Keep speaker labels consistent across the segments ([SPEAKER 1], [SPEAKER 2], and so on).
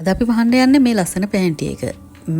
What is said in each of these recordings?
[SPEAKER 1] අද අපි වහන්න යන්නේ මේ ලස්සන පෑන්ටි එක.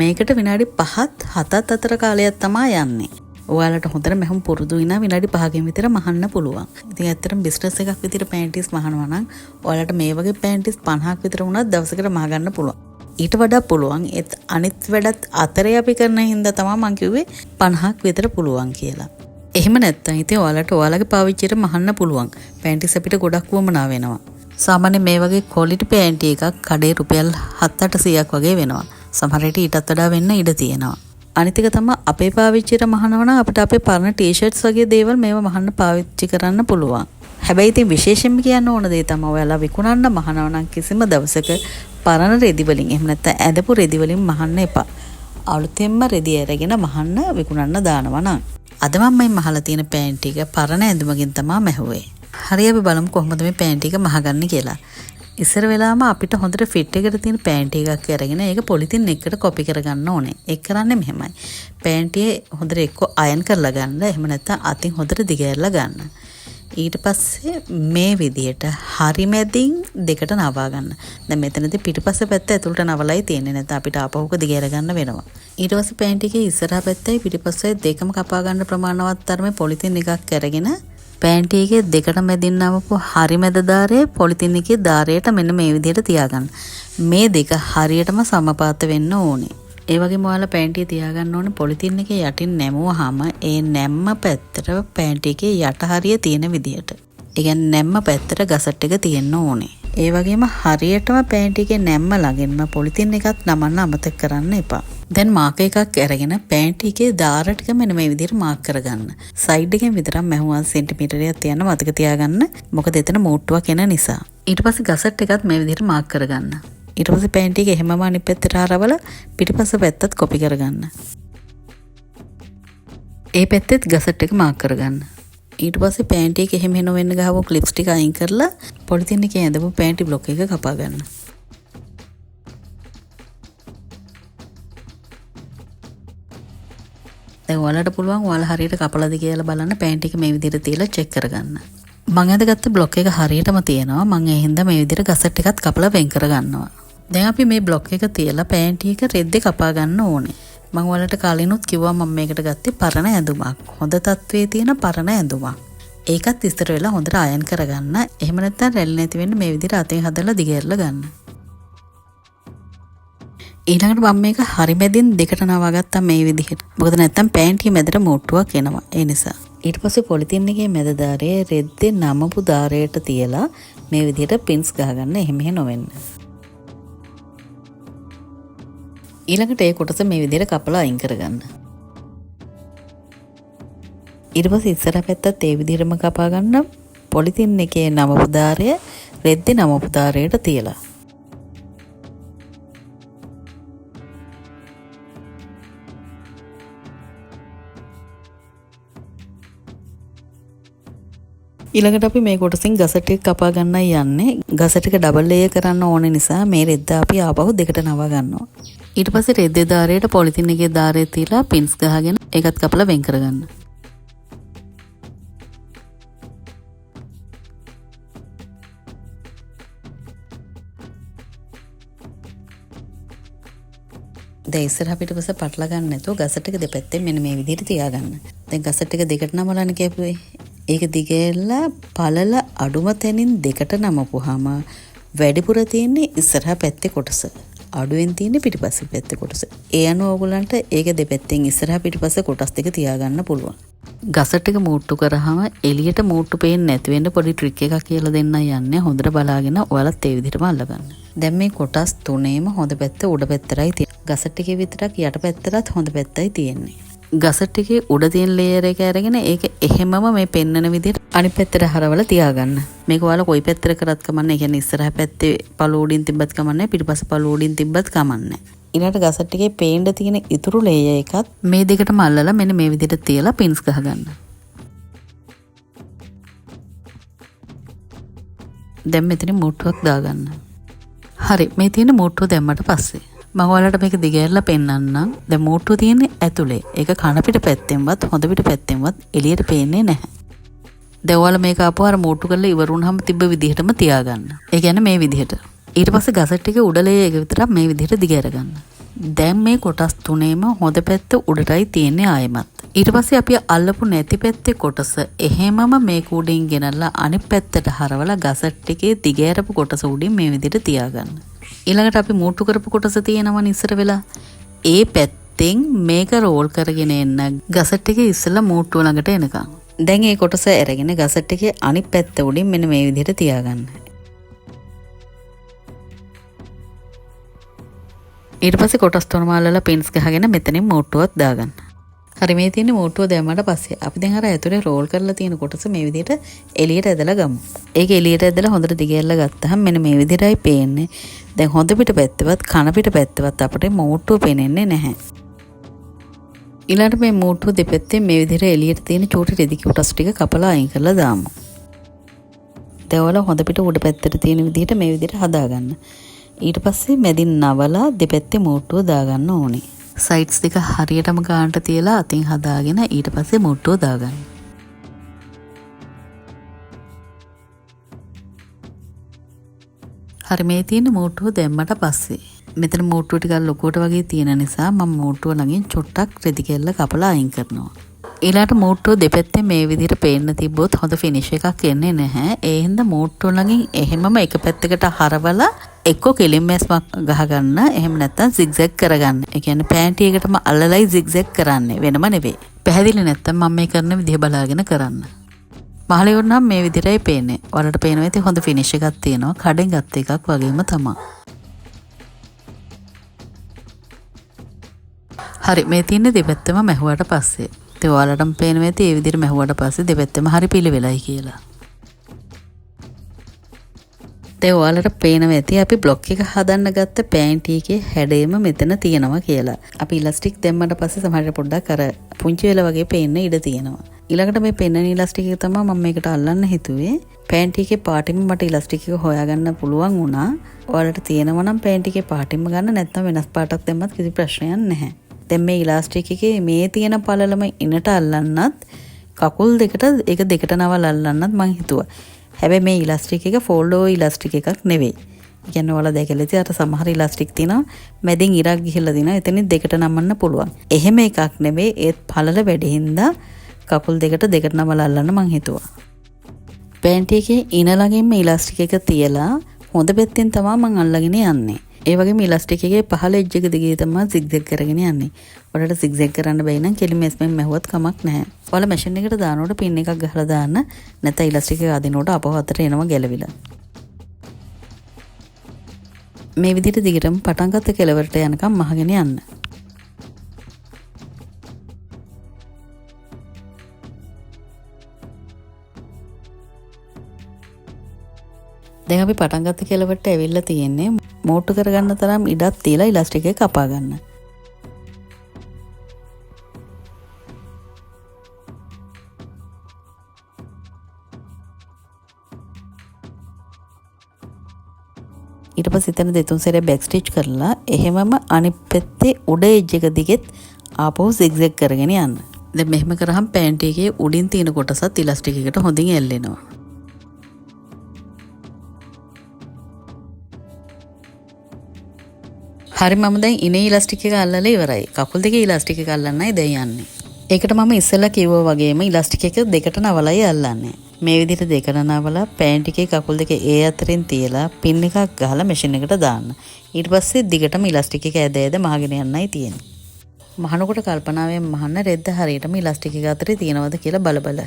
[SPEAKER 1] මේකට විනාඩි 5ත් 7ත් අතර කාලයක් තමයි යන්නේ. ඔයාලට හොඳට මෙහෙම පුරුදු වෙනා විනාඩි 5කින් විතර මහන්න පුළුවන්. ඉතින් ඇත්තටම බිස්නස් එකක් විතර පෑන්ටිස් මහනවා නම් ඔයාලට මේ වගේ පෑන්ටිස් 50ක් විතර වුණත් දවසකට මහ ගන්න පුළුවන්. ඊට වඩා පුළුවන් ඒත් අනිත් වැඩත් අතරේ අපි කරන හින්දා තමයි මම කිව්වේ 50ක් විතර පුළුවන් කියලා. එහෙම නැත්නම් ඉතින් ඔයාලට ඔයාලගේ පාවිච්චියට මහන්න පුළුවන්. පෑන්ටිස් අපිට ගොඩක් වමනා වෙනවා. සාමාන්‍ය මේ වගේ ක්වොලිටි පෑන්ටි එකක් කඩේ රුපියල් 7-800ක් වගේ වෙනවා. සමහර විට ඊටත් වඩා වෙන්න ඉඩ තියෙනවා. අනිත් එක තමයි අපේ පාවිච්චියට මහනවා නම් අපිට අපේ පරණ ටී-ෂර්ට්ස් වගේ දේවල් මේවා මහන්න පාවිච්චි කරන්න පුළුවන්. හැබැයි ඉතින් විශේෂයෙන්ම කියන්න ඕන දේ තමයි ඔයාලා විකුණන්න මහනවා නම් කිසිම දවසක පරණ රෙදි වලින් එහෙම නැත්නම් ඇදපු රෙදි වලින් මහන්න එපා. අලුතෙන්ම රෙදි අරගෙන මහන්න විකුණන්න දානවා නම්. අද මම මේ මහලා තියෙන පෑන්ටි එක පරණ ඇඳුමකින් තමයි මැහුවේ. හරි අපි බලමු කොහොමද මේ පෑන්ටි එක මහගන්නේ කියලා. ඉස්සර වෙලාවම අපිට හොඳට ෆිට් එකට තියෙන පෑන්ටි එකක් අරගෙන ඒක පොලිතින් එකකට කොපි කරගන්න ඕනේ. ඒක කරන්නේ මෙහෙමයි. පෑන්ටියේ හොඳට එක්ක අයන් කරලා ගන්න. එහෙම නැත්නම් අතින් හොඳට දිගහැරලා ගන්න. ඊට පස්සේ මේ විදියට හරි මැදින් දෙකට නවා ගන්න. දැන් මෙතනදී පිටිපස්ස පැත්ත ඇතුළට නවලයි තියෙන්නේ. නැත්නම් අපිට ආපහුක දිගහැර ගන්න වෙනවා. ඊට පස්සේ පෑන්ටි එකේ ඉස්සරහා පැත්තයි පිටිපස්සයි දෙකම කපා ගන්න ප්‍රමාණවත් තරමේ පොලිතින් එකක් අරගෙන පෑන්ටි එකේ දෙකට මැදින් නවපු හරි මැද දාරේ පොලිතින් එකේ දාරයට මෙන්න මේ විදිහට තියාගන්න. මේ දෙක හරියටම සමපාත වෙන්න ඕනේ. ඒ වගේම ඔයාලා පෑන්ටි තියාගන්න ඕනේ පොලිතින් එකේ යටින් නැමුවාම ඒ නැම්ම පැත්තට පෑන්ටි එකේ යට හරිය තියෙන විදිහට. ඒ කියන්නේ නැම්ම පැත්තට ගසට් එක තියෙන්න ඕනේ. ඒ වගේම හරියටම පෑන්ටි එකේ නැම්ම ළඟින්ම පොලිතින් එකක් නමන්න අමතක කරන්න එපා. දැන් මාක් එකක් අරගෙන පෑන්ටි එකේ දාර ටික මෙන්න මේ විදිහට මාක් කරගන්න. සයිඩ් එකෙන් විතරක් මැහුවා සෙන්ටිමීටරයක් තියන්න මතක තියාගන්න. මොකද එතන මෝට්ටුවක් එන නිසා. ඊට පස්සේ ගසට් එකත් මේ විදිහට මාක් කරගන්න. ඊට පස්සේ පෑන්ටි එක එහෙමම අනිත් පැත්තට හරවලා පිටිපස්ස පැත්තත් කොපි කරගන්න. ඒ පැත්තෙත් ගසට් එක මාක් කරගන්න. ඊට පස්සේ පෑන්ටි එක එහෙම එන වෙන්න ගහපුව ක්ලිප්ස් ටික අයින් කරලා පොලිතින් එකේ ඇඳපු පෑන්ටි බ්ලොක් එක කපා ගන්න. දැන් ඔයාලට පුළුවන් ඔයාලා හරියට කපලාද කියලා බලන්න පෑන්ටි එක මේ විදිහට තියලා චෙක් කරගන්න. මම ඇඳගත්ත බ්ලොක් එක හරියටම තියෙනවා. මම ඒ හින්දා මේ විදිහට ගසට් එකත් කපලා වෙන් කරගන්නවා. දැන් අපි මේ බ්ලොක් එක තියලා පෑන්ටි එක රෙද්දේ කපා ගන්න ඕනේ. මම ඔයාලට කලිනුත් කිව්වා මම මේකට ගත්තේ පරණ ඇඳුමක්. හොඳ තත්ත්වයේ තියෙන පරණ ඇඳුමක්. ඒකත් ඉස්තර වෙලා හොඳට අයන් කරගන්න. එහෙම නැත්නම් රැලි නැති වෙන්න මේ විදිහට අතෙන් හදලා දිගහැරලා ගන්න. ඊළඟට මම මේක හරි මැදින් දෙකට නවා ගත්තා මේ විදිහට. මොකද නැත්තම් පෑන්ටි මැදට මෝට්ටුවක් එනවා. ඒ නිසා. ඊට පස්සේ පොලිතින් එකේ මැද දාරේ රෙද්දේ නමපු දාරයට තියලා මේ විදිහට පින්ස් ගහගන්න. එහෙම නොවෙන්න. ඊළඟට ඒ කොටස මේ විදිහට කපලා අයින් කරගන්න. ඊට පස්සේ ඉස්සර පැත්තත් ඒ විදිහටම කපා ගන්න. පොලිතින් එකේ නමපු දාරය රෙද්දේ නමපු දාරයට තියලා. ඊළඟට අපි මේ කොටසින් ගසට් එක කපා ගන්නයි යන්නේ. ගසට් එක ඩබල් ලේයර් කරන්න ඕන නිසා මේ රෙද්ද අපි ආපහු දෙකට නවා ගන්නවා. ඊට පස්සේ රෙද්දේ දාරයට පොලිතින් එකේ දාරය තියලා පින්ස් ගහගෙන ඒකත් කපලා වෙන් කරගන්න. දැන් ඉස්සරහ පිටපස්ස පටල ගන්න නැතුව ගසට් එක දෙපැත්තෙන් මෙන්න මේ විදිහට තියාගන්න. දැන් ගසට් එක දෙකට නමලානේ කියපුවේ. ඒක දිගහැරලා පළල අඩුම තැනින් දෙකට නමපුවාම වැඩිපුර තියෙන්නේ ඉස්සරහා පැත්තේ කොටස. අඩුවෙන් තියෙන්නේ පිටිපස්සේ පැත්තේ කොටස. ඒ අනුව ඔයගලන්ට ඒක දෙපැත්තෙන් ඉස්සරහා පිටිපස්ස කොටස් දෙක තියාගන්න පුළුවන්. ගසට් එක මූට්ටු කරාම එළියට මූට්ටු පේන්නේ නැති වෙන්න පොඩි ට්‍රික් එකක් කියලා දෙන්න යන්නේ. හොඳට බලාගෙන ඔයාලත් ඒ විදිහටම අල්ලගන්න. දැන් මේ කොටස් තුනේම හොඳ පැත්ත උඩ පැත්තටයි තියෙන්නේ. ගසට් එකේ විතරක් යට පැත්තටත් හොඳ පැත්තයි තියෙන්නේ. ගසට් එකේ උඩ තියෙන ලේයර් එක අරගෙන ඒක එහෙමම මේ පෙන්නන විදිහට අනිත් පැත්තට හරවලා තියාගන්න. මේක ඔයාලා කොයි පැත්තට කරත් කමන්නේ. ඒ කියන්නේ ඉස්සරහ පැත්තේ පළු උඩින් තිබ්බත් කමන්නේ. පිටිපස්ස පළු උඩින් තිබ්බත් කමන්නේ. ඊළඟට ගසට් එකේ පේන්න තියෙන ඉතුරු ලේයර් එකත් මේ දෙකටම අල්ලලා මෙන්න මේ විදිහට තියලා පින්ස් ගහගන්න. දැන් මෙතන මෝට්ටුවක් දාගන්න. හරි මේ තියෙන මෝට්ටුව දැම්මට පස්සේ මම ඔයාලට මේක දිගහැරලා පෙන්නන්නම්. දැන් මෝට්ටුව තියෙන්නේ ඇතුලේ. ඒක කන පිට පැත්තෙන්වත් හොඳ පිට පැත්තෙන්වත් එළියට පේන්නේ නැහැ. දැන් ඔයාලා මේක ආපහු අර මෝට්ටු කරලා ඉවර වුණාම තිබ්බ විදිහටම තියාගන්න. ඒ කියන්නේ මේ විදිහට. ඊට පස්සේ ගසට් එකේ උඩලේ එක විතරක් මේ විදිහට දිග අරගන්න. දැන් මේ කොටස් තුනේම හොඳ පැත්ත උඩටයි තියෙන්නේ ආයෙමත්. ඊට පස්සේ අපි අල්ලපු නැති පැත්තේ කොටස එහෙමම මේ කුඩින් ගෙනල්ලා අනිත් පැත්තට හරවලා ගසට් එකේ දිග ඇරපු කොටස උඩින් මේ විදිහට තියාගන්න. ඊළඟට අපි මූට්ටු කරපු කොටස තියෙනවනේ ඉස්සර වෙලා. ඒ පැත්තෙන් මේක රෝල් කරගෙන එන්න ගසට් එකේ ඉස්සලා මූට්ටුව ළඟට එනකම්. දැන් මේ කොටස අරගෙන ගසට් එකේ අනිත් පැත්ත උඩින් මෙන්න මේ විදිහට තියාගන්න. ඊට පස්සේ කොටස් තුනම අල්ලලා පින්ස් ගහගෙන මෙතනින් මූට්ටුවක් දාගන්න. හරි මේ තියෙන මූට්ටුව දැම්මට පස්සේ අපි දැන් අර ඇතුලේ රෝල් කරලා තියෙන කොටස මේ විදිහට එළියට ඇදලා ගමු. ඒක එළියට ඇදලා හොඳට දිගහැරලා ගත්තාම මෙන්න මේ විදිහටයි පේන්නේ. දැන් හොඳ පිට පැත්තවත් කන පිට පැත්තවත් අපිට මූට්ටුව පේන්නේ නැහැ. ඊළඟට මේ මූට්ටුව දෙපැත්තේ මේ විදිහට එළියට තියෙන චූටි රෙදි කොටස් ටික කපලා අයින් කරලා දාමු. දැන් හොඳ පිට උඩ පැත්තට තියෙන විදිහට මේ විදිහට හදාගන්න. ඊට පස්සේ මැදින් නවලා දෙපැත්තේ මූට්ටුව දාගන්න ඕනේ. සයිඩ්ස් දෙක හරියටම ගන්නට තියලා අතින් හදාගෙන ඊට පස්සේ මූට්ටුව දාගන්න. හරි මේ තියෙන මූට්ටුව දැම්මට පස්සේ මෙතන මූට්ටුව ටිකක් ලොකුවට වගේ තියෙන නිසා මම මූට්ටුව ළඟින් චොට්ටක් රෙදි කෙල්ල කපලා අයින් කරනවා. ඊළාට මූට්ටුව දෙපැත්තේ මේ විදිහට පේන්න තිබ්බොත් හොඳ ෆිනිෂ් එකක් එන්නේ නැහැ. ඒ හින්දා මූට්ටුව ළඟින් එහෙමම එක පැත්තකට හරවලා එක්ක කෙලින් මැස්මක් ගහගන්න. එහෙම නැත්නම් zigzag කරගන්න. ඒ කියන්නේ පෑන්ටි එකටම අල්ලලයි zigzag කරන්නේ වෙනම නෙවෙයි. පැහැදිලි නැත්නම් මම මේ කරන විදිහ බලාගෙන කරන්න. මහලියොත් නම් මේ විදිහටයි පේන්නේ. ඔයාලට පේනවා ඇති හොඳ ෆිනිෂ් එකක් තියෙනවා. කඩෙන් ගත්ත එකක් වගේම තමයි. හරි මේ තියෙන දෙපැත්තම මැහුවට පස්සේ ඒ ඔයාලටම පේනවා ඇති මේ විදිහට මැහුවට පස්සේ දෙපැත්තම හරි පිළිවෙලයි කියලා. දැන් ඔයාලට පේනවා ඇති අපි බ්ලොක් එක හදන්න ගත්ත පෑන්ටි එකේ හැඩයම මෙතන තියෙනවා කියලා. අපි ඉලාස්ටික් දැම්මට පස්සේ සමහරට පොඩ්ඩක් අර පුංචි වෙලා වගේ පේන්න ඉඩ තියෙනවා. ඊළඟට මේ පෙන්නන ඉලාස්ටික් එක තමයි මම මේකට අල්ලන්න හිතුවේ. පෑන්ටි එකේ පාටින්ම මට ඉලාස්ටික් එක හොයාගන්න පුළුවන් වුණා. ඔයාලට තියෙනවා නම් පෑන්ටි එකේ පාටින්ම ගන්න නැත්නම් වෙනස් පාටක් දැම්මත් කිසි ප්‍රශ්නයක් නැහැ. දැන් මේ ඉලාස්ටික් එකේ මේ තියෙන පළලම ඉනට අල්ලන්නත් කකුල් දෙකට ඒක දෙකට නවල අල්ලන්නත් මං හිතුවා. හැබැයි මේ ඉලාස්ටික් එක ෆෝල්ඩ් ඕවර් ඉලාස්ටික් එකක් නෙවෙයි. ඒ කියන්නේ ඔයාලා දැකලා ඉතින් අර සමහර ඉලාස්ටික් තියෙනවා මැදින් ඉරක් ගිහිල්ලා දිනවා එතනින් දෙකට නමන්න පුළුවන්. එහෙම එකක් නෙවෙයි ඒත් පළල වැඩි හින්දා කකුල් දෙකට නමල අල්ලන්න මං හිතුවා. පෑන්ටි එකේ ඉන ළඟින්ම ඉලාස්ටික් එක තියලා හොඳ පැත්තෙන් තමයි මං අල්ලගෙන යන්නේ. ඒ වගේම ඉලාස්ටික් එකේ පහළ එජ් එක දිගේ තමයි zigzag කරගෙන යන්නේ. ඔයාලට zigzag කරන්න බැයි නම් කෙලිම එස්මෙන් මැහුවත් කමක් නැහැ. ඔයාලා මැෂින් එකට දානකොට පින් එකක් ගහලා දාන්න. නැත්නම් ඉලාස්ටික් එක අදිනකොට අපව අතට එනවා ගැලවිලා. මේ විදිහට දිගටම පටන් ගත්ත කෙලවරට යනකම් මහගෙන යන්න. දැන් අපි පටන් ගත්ත කෙලවරට ඇවිල්ලා තියෙන්නේ මෝට්ටු කරගන්න තරම් ඉඩක් තියලා ඉලාස්ටික් එක කපා ගන්න. ඊට පස්සේ එතන දෙතුන් සැරේ බෑක් ස්ටිච් කරලා එහෙමම අනිත් පැත්තේ උඩ එජ් එක දිගෙත් ආපහු zigzag කරගෙන යන්න. දැන් මෙහෙම කරාම පෑන්ටි එකේ උඩින් තියෙන කොටසත් ඉලාස්ටික් එකට හොඳින් ඇල්ලෙනවා. හරි මම දැන් ඉනේ ඉලාස්ටික් එක අල්ලලා ඉවරයි. කකුල් දෙකේ ඉලාස්ටික් එක අල්ලන්නයි දැන් යන්නේ. ඒකට මම ඉස්සෙල්ලා කිව්වා වගේම ඉලාස්ටික් එක දෙකට නවලයි අල්ලන්නේ. මේ විදිහට දෙකට නවලා පෑන්ටි එකේ කකුල් දෙක ඒ අතරින් තියලා පින් එකක් ගහලා මැෂින් එකට දාන්න. ඊට පස්සේ දිගටම ඉලාස්ටික් එක ඇද මහගෙන යන්නයි තියෙන්නේ. මහනකොට කල්පනාවෙන් මහන්න රෙද්ද හරියටම ඉලාස්ටික් එක අතරේ තියෙනවද කියලා බල.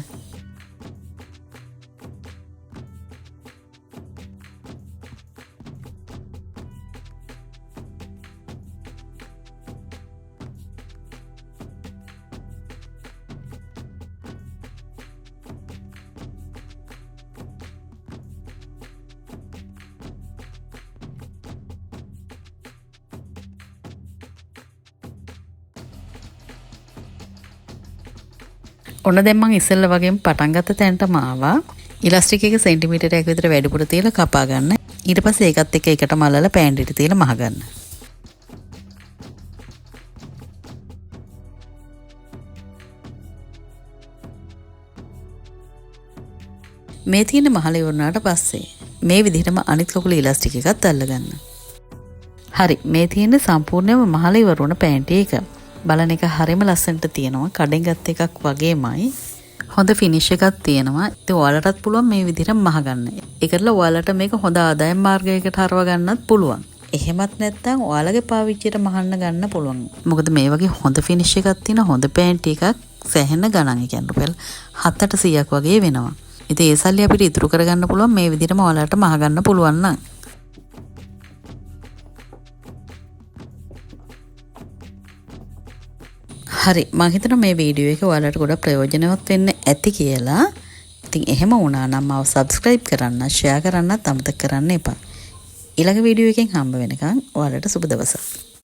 [SPEAKER 1] ඔන්න දැන් මම ඉස්සෙල්ලා වගේම පටන් ගත්ත තැනටම ආවා. ඉලාස්ටික් එක සෙන්ටිමීටරයක් විතර වැඩිපුර තියලා කපා ගන්න. ඊට පස්සේ ඒකත් එක්ක එකටම අල්ලලා පෑන්ටිට තියලා මහ ගන්න. මේ තියෙන මහල ඉවරනාට පස්සේ මේ විදිහටම අනිත් කකුල ඉලාස්ටික් එකත් අල්ලගන්න. හරි මේ තියෙන්නේ සම්පූර්ණයෙන්ම මහල ඉවර වුණ පැන්ටි එක. බලන එක හරිම ලස්සනට තියෙනවා. කඩෙන් ගත්ත එකක් වගේමයි. හොඳ ෆිනිෂ් එකක් තියෙනවා. ඉතින් ඔයාලටත් පුළුවන් මේ විදිහට මහ ගන්න. ඒකටලා ඔයාලට මේක හොඳ ආදායම් මාර්ගයකට හරව ගන්නත් පුළුවන්. එහෙමත් නැත්නම් ඔයාලගේ පාවිච්චියට මහන්න ගන්න පුළුවන්. මොකද මේ වගේ හොඳ ෆිනිෂ් එකක් තියෙන හොඳ පැන්ටි එකක් සැහෙන ගණන් කියන්නේ රුපියල් 700ක් වගේ වෙනවා. ඉතින් ඒ සල්ලි අපිට ඉතුරු කරගන්න පුළුවන් මේ විදිහටම ඔයාලට මහ ගන්න පුළුවන් නම්. හරි මම හිතනවා මේ වීඩියෝ එක ඔයාලට ගොඩක් ප්‍රයෝජනවත් වෙන්න ඇති කියලා. ඉතින් එහෙම වුණා නම් මාව subscribe කරන්න, share කරන්නත් අමතක කරන්න එපා. ඊළඟ වීඩියෝ එකෙන් හම්බ වෙනකන් ඔයාලට සුබ දවසක්.